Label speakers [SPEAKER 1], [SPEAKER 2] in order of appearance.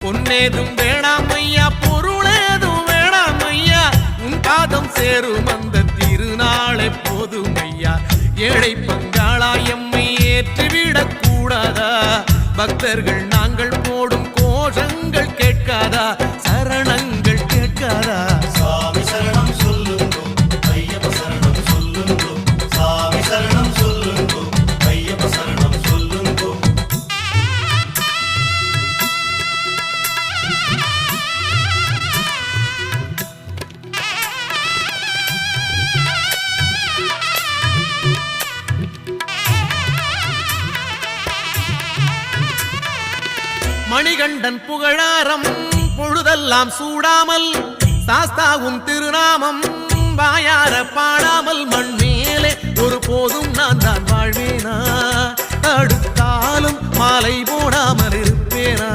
[SPEAKER 1] பொன்னேதும் வேணாம் ஐயா, பொருளேதும் வேணாம் ஐயா, உன் பாதம் சேரும் அந்த திருநாளை போதும் ஐயா. ஏழை பங்காளா எம்மை ஏற்றிவிடக் கூடாதா? பக்தர்கள் நாங்கள் போடும் கோஷங்கள் கேட்காதா? சரணங்கள் கேட்காதா?
[SPEAKER 2] சாமி சரணம் சொல்லுங்கோ, ஐயப்ப சரணம் சொல்லுங்கோ, சாமி சரணம் சொல்லுங்கோ, ஐயப்ப சரணம் சொல்லுங்கோ.
[SPEAKER 1] மணிகண்டன் புகழாரம் பொழுதெல்லாம் சூடாமல், சாஸ்தாவும் திருநாமம் வாயார பாடாமல், மண் மேலே ஒரு போதும் நான் தான் வாழ்வேனா? தடுத்தாலும் மாலை போடாமல் இருப்பேனா?